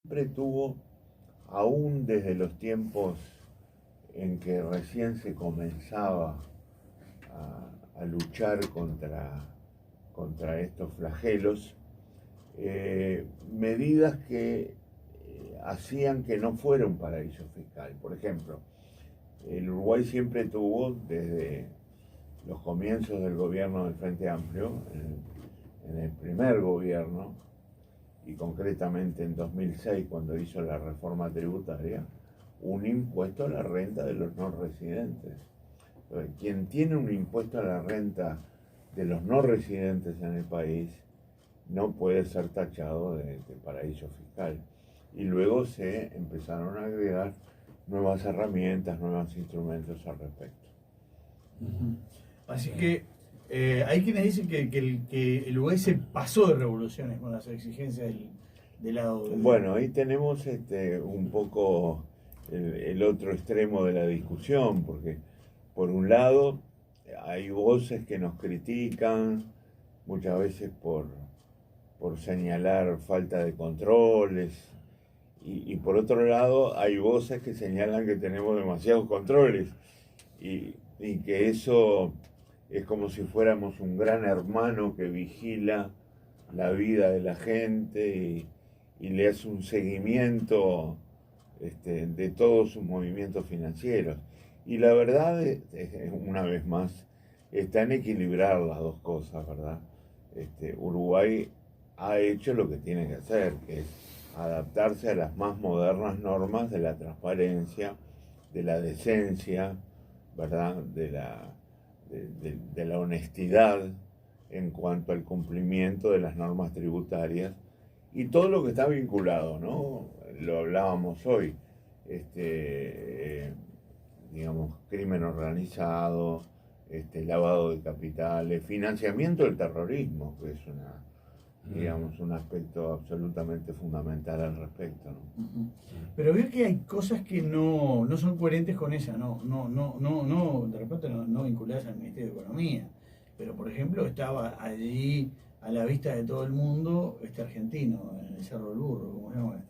siempre tuvo, aún desde los tiempos en que recién se comenzaba a luchar contra estos flagelos, medidas que hacían que no fuera un paraíso fiscal. Por ejemplo, el Uruguay siempre tuvo, desde los comienzos del gobierno del Frente Amplio, en el primer gobierno, y concretamente en 2006, cuando hizo la reforma tributaria, un impuesto a la renta de los no residentes. Entonces, quien tiene un impuesto a la renta de los no residentes en el país no puede ser tachado de paraíso fiscal. Y luego se empezaron a agregar nuevas herramientas, nuevos instrumentos al respecto. Así que hay quienes dicen que el Uruguay se pasó de revoluciones con las exigencias del lado de... Bueno, ahí tenemos un poco el otro extremo de la discusión, porque por un lado hay voces que nos critican, muchas veces por señalar falta de controles, y por otro lado hay voces que señalan que tenemos demasiados controles, y que eso es como si fuéramos un gran hermano que vigila la vida de la gente y le hace un seguimiento de todos sus movimientos financieros. Y la verdad, una vez más, está en equilibrar las dos cosas, ¿verdad? Uruguay ha hecho lo que tiene que hacer, que es adaptarse a las más modernas normas de la transparencia, de la decencia, ¿verdad? De la honestidad en cuanto al cumplimiento de las normas tributarias y todo lo que está vinculado, ¿no? Lo hablábamos hoy, digamos, crimen organizado, lavado de capitales, financiamiento del terrorismo, que es digamos, un aspecto absolutamente fundamental al respecto, ¿no? Pero veo que hay cosas que no son coherentes con esa, de repente no vinculadas al Ministerio de Economía. Pero por ejemplo estaba allí a la vista de todo el mundo este argentino, en el Cerro del Burro, ¿cómo se llama?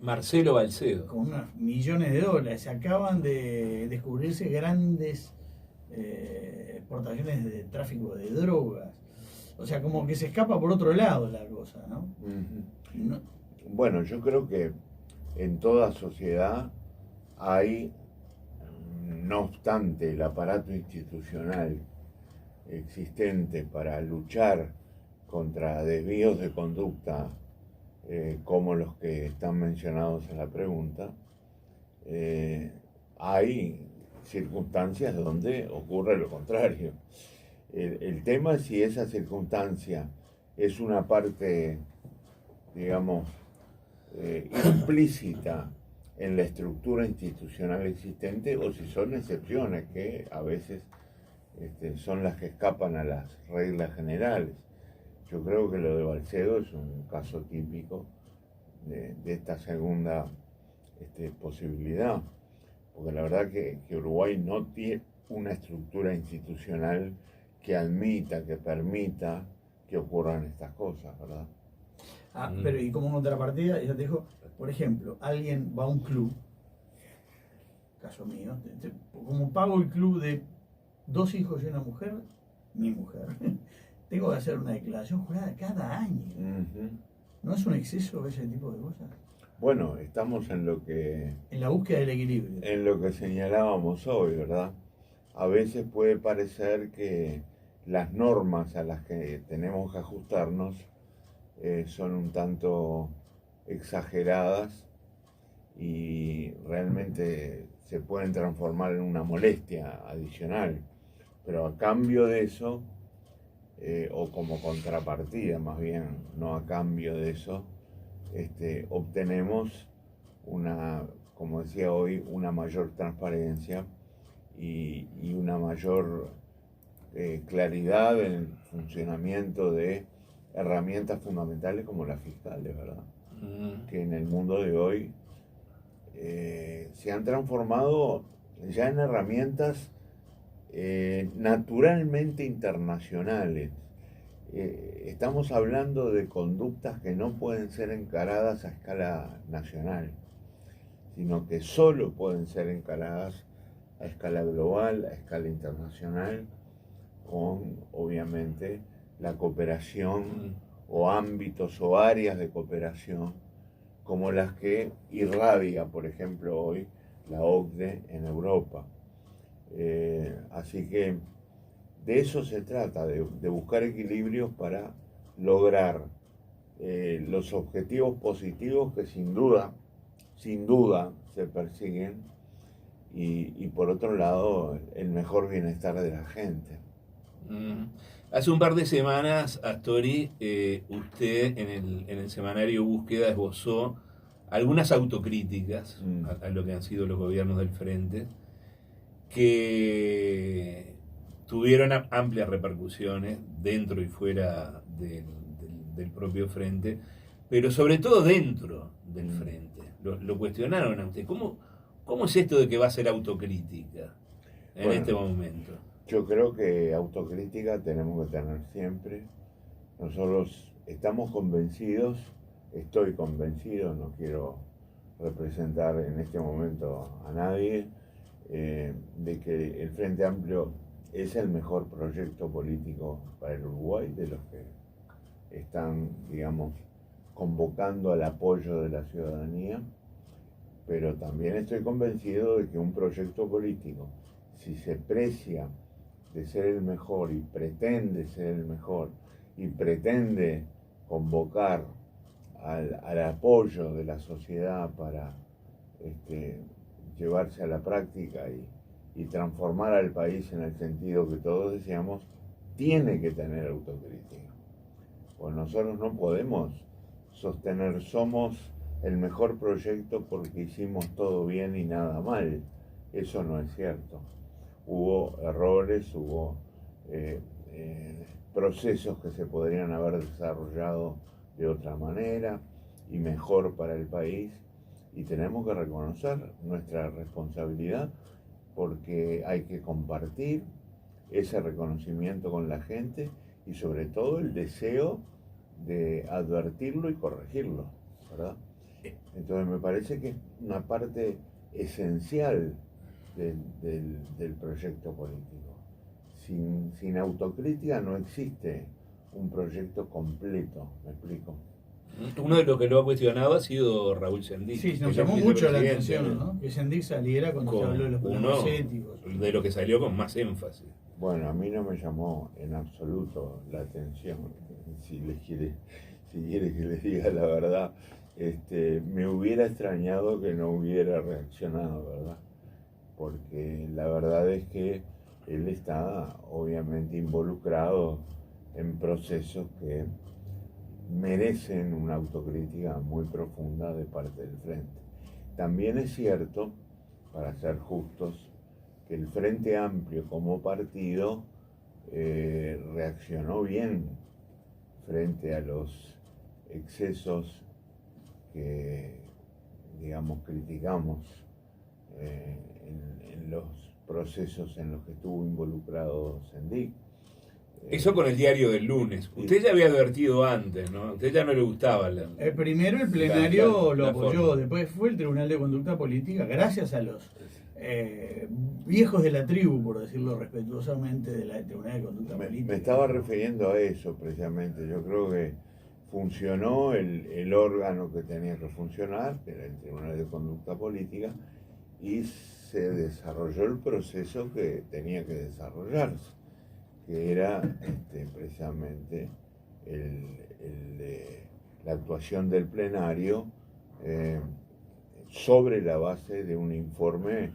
Marcelo Balcedo. Con unos millones de dólares. Se acaban de descubrirse grandes exportaciones de tráfico de drogas. O sea, como que se escapa por otro lado la cosa, ¿no? No. Bueno, yo creo que en toda sociedad hay, no obstante el aparato institucional existente para luchar contra desvíos de conducta como los que están mencionados en la pregunta, hay circunstancias donde ocurre lo contrario. El tema es si esa circunstancia es una parte, digamos, implícita en la estructura institucional existente o si son excepciones que a veces son las que escapan a las reglas generales. Yo creo que lo de Balcedo es un caso típico de esta segunda posibilidad, porque la verdad que Uruguay no tiene una estructura institucional que admita, que permita que ocurran estas cosas, ¿verdad? Pero y como contrapartida, ya te dijo, por ejemplo, alguien va a un club, caso mío, como pago el club de 2 hijos y una mujer, mi mujer, tengo que hacer una declaración jurada cada año. ¿No es un exceso ese tipo de cosas? Bueno, estamos en la búsqueda del equilibrio. En lo que señalábamos hoy, ¿verdad? A veces puede parecer que las normas a las que tenemos que ajustarnos son un tanto exageradas y realmente se pueden transformar en una molestia adicional. Pero a cambio de eso, o como contrapartida más bien, no a cambio de eso, obtenemos como decía hoy, una mayor transparencia y una mayor claridad en el funcionamiento de herramientas fundamentales como las fiscales, ¿verdad? Que en el mundo de hoy se han transformado ya en herramientas naturalmente internacionales. estamos hablando de conductas que no pueden ser encaradas a escala nacional, sino que solo pueden ser encaradas a escala global, a escala internacional, con, obviamente, la cooperación o ámbitos o áreas de cooperación como las que irradia, por ejemplo, hoy la OCDE en Europa. Así que de eso se trata, de buscar equilibrios para lograr los objetivos positivos que sin duda se persiguen y por otro lado el mejor bienestar de la gente. Hace un par de semanas, Astori, usted en el semanario Búsqueda esbozó algunas autocríticas a lo que han sido los gobiernos del Frente, que tuvieron amplias repercusiones dentro y fuera del propio Frente, pero sobre todo dentro del Frente. Lo cuestionaron a usted. ¿Cómo es esto de que va a ser autocrítica en este momento? Yo creo que autocrítica tenemos que tener siempre. Nosotros estamos convencidos, estoy convencido, no quiero representar en este momento a nadie, de que el Frente Amplio es el mejor proyecto político para el Uruguay, de los que están, digamos, convocando al apoyo de la ciudadanía, pero también estoy convencido de que un proyecto político, si se precia de ser el mejor y pretende ser el mejor y pretende convocar al apoyo de la sociedad para llevarse a la práctica y transformar al país en el sentido que todos deseamos, tiene que tener autocrítica. Pues nosotros no podemos sostener somos el mejor proyecto porque hicimos todo bien y nada mal. Eso no es cierto. Hubo errores, hubo procesos que se podrían haber desarrollado de otra manera y mejor para el país, y tenemos que reconocer nuestra responsabilidad porque hay que compartir ese reconocimiento con la gente y sobre todo el deseo de advertirlo y corregirlo, ¿verdad? Entonces me parece que es una parte esencial del proyecto político. Sin autocrítica no existe un proyecto completo, ¿me explico? Uno de los que lo ha cuestionado ha sido Raúl Sendic. Sí, nos llamó mucho la atención, ¿no? Que Sendic saliera cuando se habló de los problemas éticos. De lo que salió con más énfasis. Bueno, a mí no me llamó en absoluto la atención, si quiere que les diga la verdad. Me hubiera extrañado que no hubiera reaccionado, ¿verdad? Porque la verdad es que él está obviamente involucrado en procesos que merecen una autocrítica muy profunda de parte del Frente. También es cierto, para ser justos, que el Frente Amplio como partido reaccionó bien frente a los excesos que, digamos, criticamos en los procesos en los que estuvo involucrado Sendic. Eso con el diario del lunes. Usted ya había advertido antes, ¿no? A usted ya no le gustaba primero el plenario lo apoyó, forma. después fue el Tribunal de Conducta Política, gracias a los viejos de la tribu, por decirlo respetuosamente, del Tribunal de Conducta Política. Me estaba refiriendo a eso precisamente. Yo creo que funcionó el órgano que tenía que funcionar, que era el Tribunal de Conducta Política, y se desarrolló el proceso que tenía que desarrollarse, que era precisamente la actuación del plenario sobre la base de un informe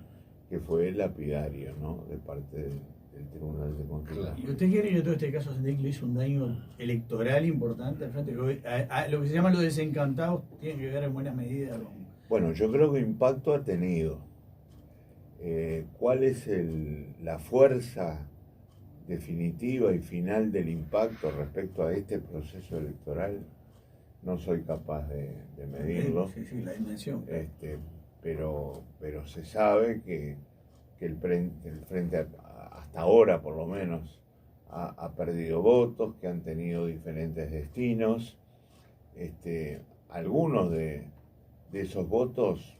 que fue lapidario, ¿no?, de parte del Tribunal de Conducta. ¿Y usted quiere que todo este caso Sendic le hizo un daño electoral importante al Frente? Lo que se llama los desencantados tiene que ver en buena medida con... Bueno, yo creo que impacto ha tenido. ¿Cuál es la fuerza definitiva y final del impacto respecto a este proceso electoral? No soy capaz de medirlo. Sí, la dimensión. Pero se sabe que el Frente hasta ahora por lo menos ha perdido votos, que han tenido diferentes destinos. Algunos de esos votos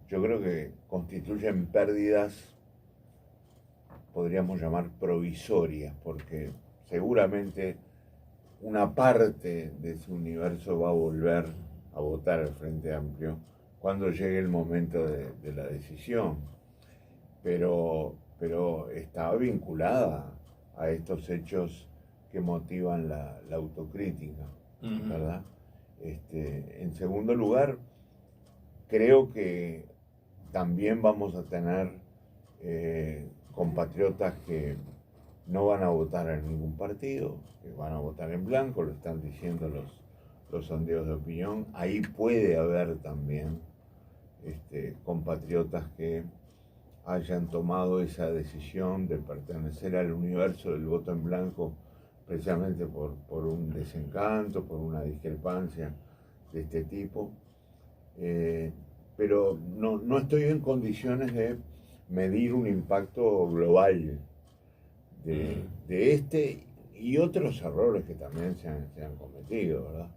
yo creo que constituyen pérdidas, podríamos llamar provisorias, porque seguramente una parte de ese universo va a volver a votar al Frente Amplio cuando llegue el momento de la decisión. Pero está vinculada a estos hechos que motivan la autocrítica, ¿verdad? En segundo lugar, creo que también vamos a tener compatriotas que no van a votar en ningún partido, que van a votar en blanco, lo están diciendo los sondeos de opinión. Ahí puede haber también compatriotas que hayan tomado esa decisión de pertenecer al universo del voto en blanco precisamente por un desencanto, por una discrepancia de este tipo. Pero no estoy en condiciones de medir un impacto global de este y otros errores que también se han cometido, ¿verdad?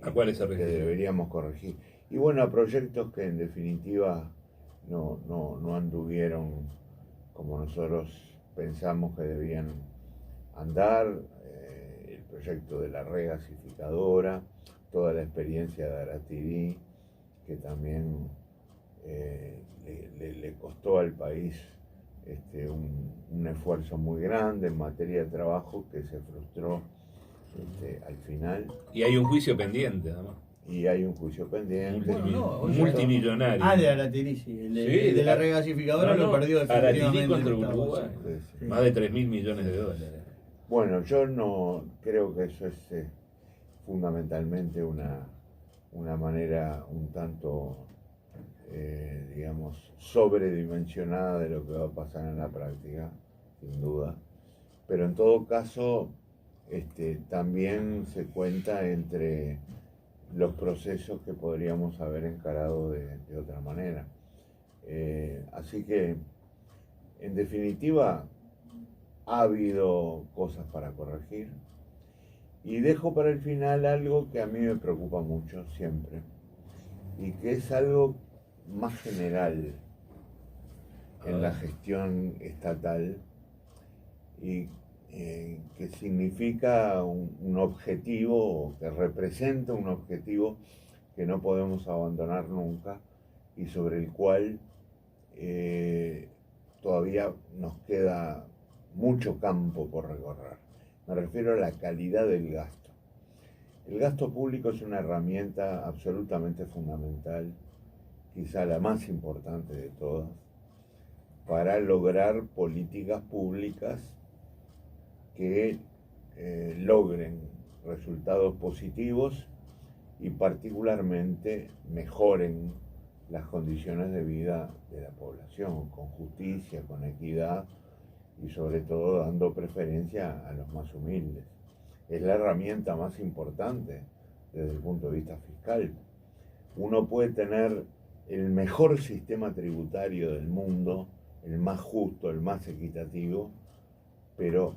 ¿A cuáles se que refiere? deberíamos corregir. Y bueno, a proyectos que en definitiva no anduvieron como nosotros pensamos que debían andar. El proyecto de la regasificadora, toda la experiencia de Aratiri, que también le costó al país un esfuerzo muy grande en materia de trabajo que se frustró al final. Y hay un juicio pendiente, además. Y hay un juicio pendiente. Multimillonario. De Aratiri, sí. El Sí, de la regasificadora lo perdió Aratiri definitivamente. contra el Estado, Uruguay. Sí. Más de 3.000 millones de dólares. Bueno, yo no creo que eso es fundamentalmente una manera un tanto, digamos, sobredimensionada de lo que va a pasar en la práctica, sin duda. Pero en todo caso, también se cuenta entre los procesos que podríamos haber encarado de otra manera. Así que, en definitiva, ha habido cosas para corregir. Y dejo para el final algo que a mí me preocupa mucho siempre, y que es algo más general en la gestión estatal, y que significa un objetivo, que representa un objetivo que no podemos abandonar nunca y sobre el cual todavía nos queda mucho campo por recorrer. Me refiero a la calidad del gasto. El gasto público es una herramienta absolutamente fundamental, quizá la más importante de todas, para lograr políticas públicas que logren resultados positivos y particularmente mejoren las condiciones de vida de la población, con justicia, con equidad y sobre todo dando preferencia a los más humildes. Es la herramienta más importante desde el punto de vista fiscal. Uno puede tener el mejor sistema tributario del mundo, el más justo, el más equitativo, pero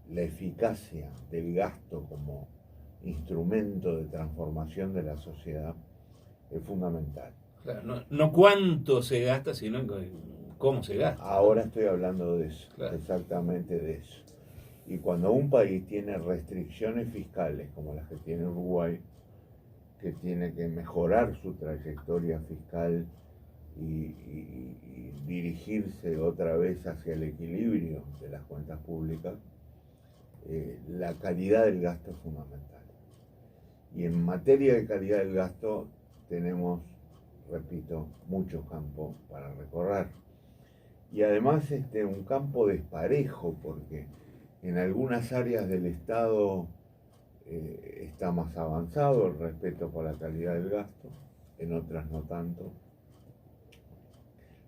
la eficacia del gasto como instrumento de transformación de la sociedad es fundamental. Claro, no cuánto se gasta, sino cómo se gasta. Ahora estoy hablando de eso, claro. Exactamente de eso. Y cuando un país tiene restricciones fiscales como las que tiene Uruguay, que tiene que mejorar su trayectoria fiscal y dirigirse otra vez hacia el equilibrio de las cuentas públicas, la calidad del gasto es fundamental. Y en materia de calidad del gasto tenemos, repito, mucho campo para recorrer. Y además un campo desparejo, porque en algunas áreas del Estado está más avanzado el respeto por la calidad del gasto, en otras no tanto,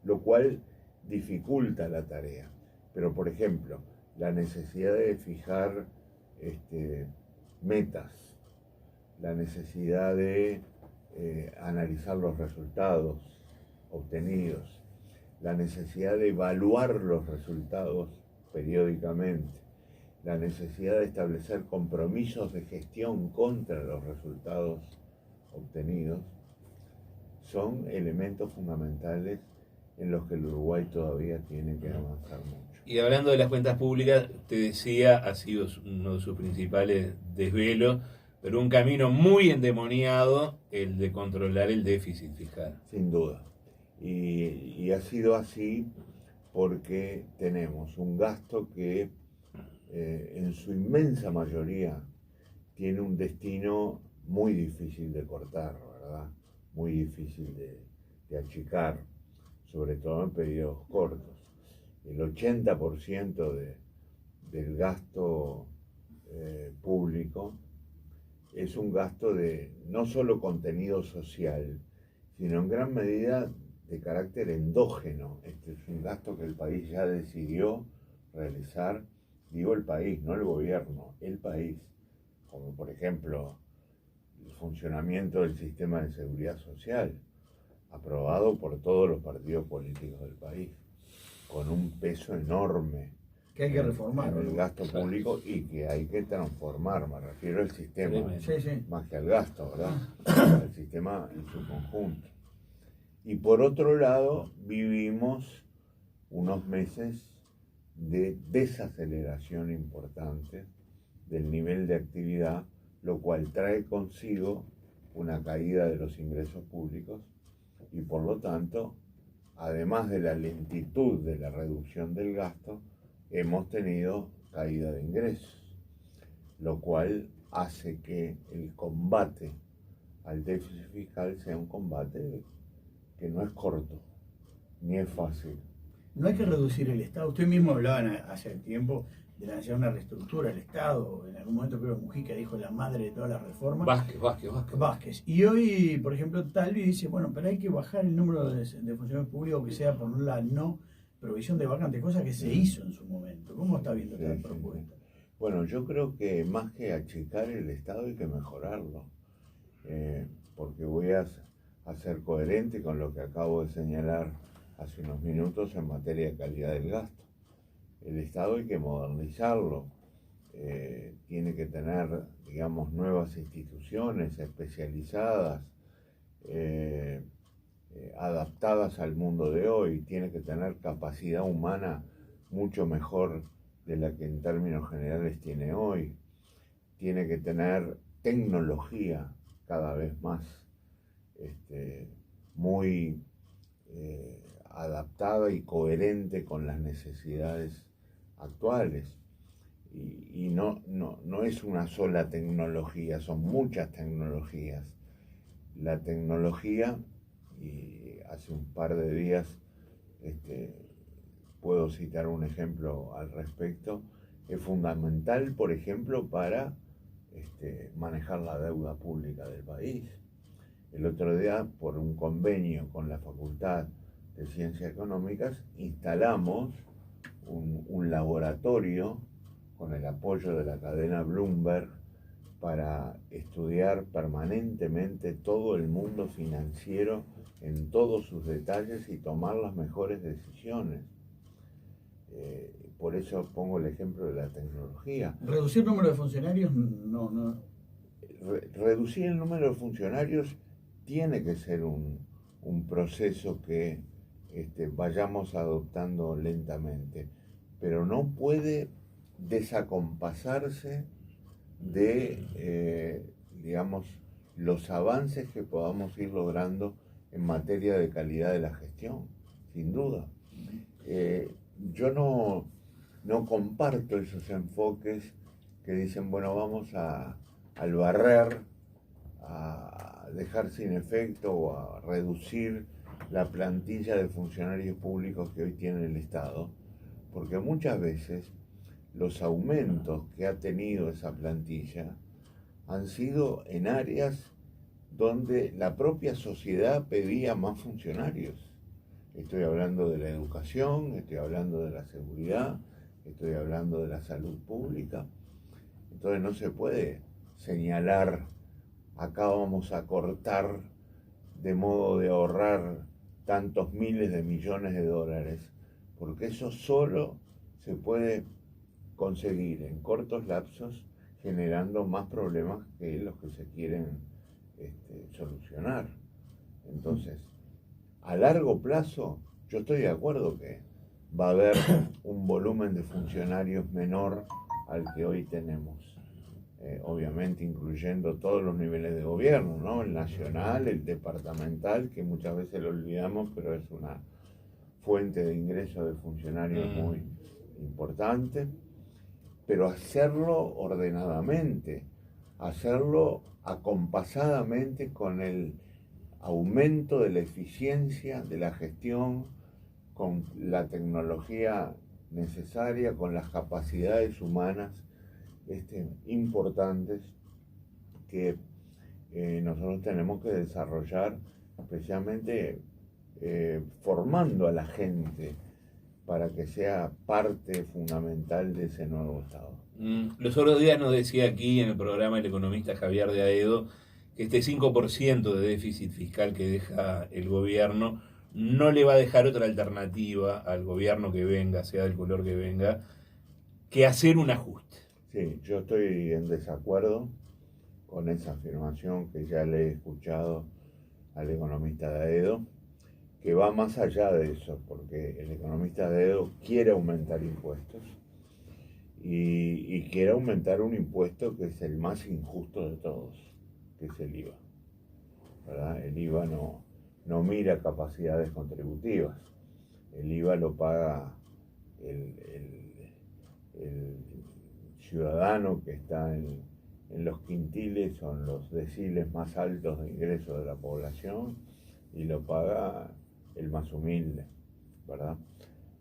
lo cual dificulta la tarea. Pero, por ejemplo, la necesidad de fijar metas, la necesidad de analizar los resultados obtenidos, la necesidad de evaluar los resultados periódicamente, la necesidad de establecer compromisos de gestión contra los resultados obtenidos, son elementos fundamentales en los que el Uruguay todavía tiene que avanzar mucho. Y hablando de las cuentas públicas, te decía, ha sido uno de sus principales desvelos, pero un camino muy endemoniado el de controlar el déficit fiscal. Sin duda. Y ha sido así porque tenemos un gasto que en su inmensa mayoría tiene un destino muy difícil de cortar, ¿verdad? Muy difícil de achicar, sobre todo en periodos cortos. El 80% del gasto público es un gasto de no solo contenido social, sino en gran medida de carácter endógeno. Este es un gasto que el país ya decidió realizar, digo el país, no el gobierno, el país, como por ejemplo el funcionamiento del sistema de seguridad social, aprobado por todos los partidos políticos del país, con un peso enorme que hay que reformar en el gasto público y que hay que transformar, me refiero al sistema, más que al gasto, ¿verdad? Al sistema en su conjunto. Y por otro lado, vivimos unos meses de desaceleración importante del nivel de actividad, lo cual trae consigo una caída de los ingresos públicos y por lo tanto, además de la lentitud de la reducción del gasto, hemos tenido caída de ingresos, lo cual hace que el combate al déficit fiscal sea un combate que no es corto, ni es fácil. No hay que reducir el Estado. Usted mismo hablaba hace tiempo de la necesidad de una reestructura del Estado. En algún momento creo que Mujica dijo la madre de todas las reformas. Vázquez. Y hoy, por ejemplo, Talvi dice, bueno, pero hay que bajar el número de funcionarios públicos que sea por la no provisión de vacantes, cosa que se hizo en su momento. ¿Cómo está viendo esta propuesta? Bueno, yo creo que más que achicar el Estado hay que mejorarlo, porque voy a ser coherente con lo que acabo de señalar hace unos minutos en materia de calidad del gasto. El Estado hay que modernizarlo, tiene que tener, digamos, nuevas instituciones especializadas, adaptadas al mundo de hoy, tiene que tener capacidad humana mucho mejor de la que en términos generales tiene hoy, tiene que tener tecnología cada vez más muy adaptada y coherente con las necesidades actuales. Y no es una sola tecnología, son muchas tecnologías. La tecnología, y hace un par de días puedo citar un ejemplo al respecto, es fundamental, por ejemplo, para manejar la deuda pública del país. El otro día, por un convenio con la Facultad de Ciencias Económicas, instalamos un laboratorio con el apoyo de la cadena Bloomberg para estudiar permanentemente todo el mundo financiero en todos sus detalles y tomar las mejores decisiones. Por eso pongo el ejemplo de la tecnología. ¿Reducir el número de funcionarios? No. Reducir el número de funcionarios tiene que ser un proceso que vayamos adoptando lentamente, pero no puede desacompasarse de, digamos, los avances que podamos ir logrando en materia de calidad de la gestión, sin duda. Yo no comparto esos enfoques que dicen, bueno, vamos al barrer, a dejar sin efecto o a reducir la plantilla de funcionarios públicos que hoy tiene el Estado, porque muchas veces los aumentos que ha tenido esa plantilla han sido en áreas donde la propia sociedad pedía más funcionarios. Estoy hablando de la educación, estoy hablando de la seguridad, estoy hablando de la salud pública. Entonces no se puede señalar, acá vamos a cortar de modo de ahorrar tantos miles de millones de dólares, porque eso solo se puede conseguir en cortos lapsos, generando más problemas que los que se quieren solucionar. Entonces, a largo plazo, yo estoy de acuerdo que va a haber un volumen de funcionarios menor al que hoy tenemos. Obviamente incluyendo todos los niveles de gobierno, ¿no? El nacional, el departamental, que muchas veces lo olvidamos, pero es una fuente de ingreso de funcionarios muy importante, pero hacerlo ordenadamente, hacerlo acompasadamente con el aumento de la eficiencia de la gestión, con la tecnología necesaria, con las capacidades humanas importantes que nosotros tenemos que desarrollar, especialmente formando a la gente para que sea parte fundamental de ese nuevo Estado. Los otros días nos decía aquí en el programa el economista Javier de Aedo que este 5% de déficit fiscal que deja el gobierno no le va a dejar otra alternativa al gobierno que venga, sea del color que venga, que hacer un ajuste. Sí, yo estoy en desacuerdo con esa afirmación que ya le he escuchado al economista de Aedo, que va más allá de eso, porque el economista de Aedo quiere aumentar impuestos y quiere aumentar un impuesto que es el más injusto de todos, que es el IVA, ¿verdad? El IVA no mira capacidades contributivas, el IVA lo paga el ciudadano que está en los quintiles o en los deciles más altos de ingreso de la población, y lo paga el más humilde, ¿verdad?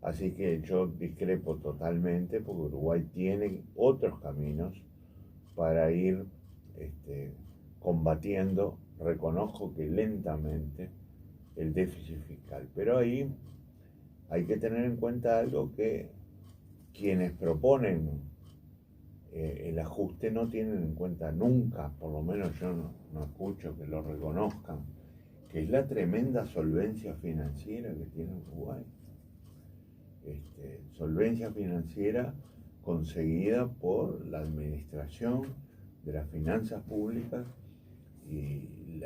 Así que yo discrepo totalmente, porque Uruguay tiene otros caminos para ir combatiendo, reconozco que lentamente, el déficit fiscal. Pero ahí hay que tener en cuenta algo que quienes proponen el ajuste no tienen en cuenta nunca, por lo menos yo no escucho que lo reconozcan, que es la tremenda solvencia financiera que tiene Uruguay. Solvencia financiera conseguida por la administración de las finanzas públicas y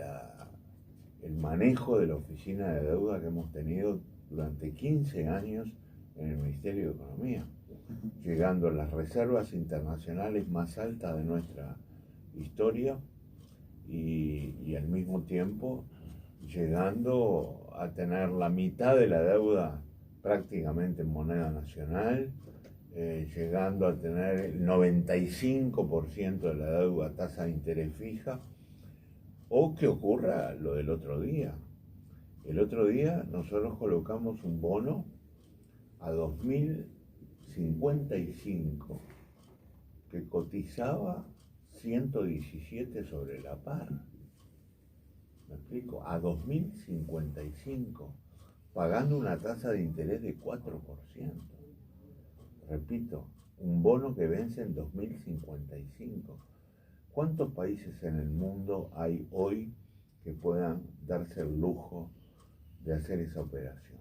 el manejo de la oficina de deuda que hemos tenido durante 15 años en el Ministerio de Economía, llegando a las reservas internacionales más altas de nuestra historia y al mismo tiempo llegando a tener la mitad de la deuda prácticamente en moneda nacional, llegando a tener el 95% de la deuda a tasa de interés fija, o que ocurra lo del otro día. El otro día nosotros colocamos un bono a 2055 que cotizaba 117 sobre la par. ¿Me explico? A 2055, pagando una tasa de interés de 4%. Repito, un bono que vence en 2055. ¿Cuántos países en el mundo hay hoy que puedan darse el lujo de hacer esa operación?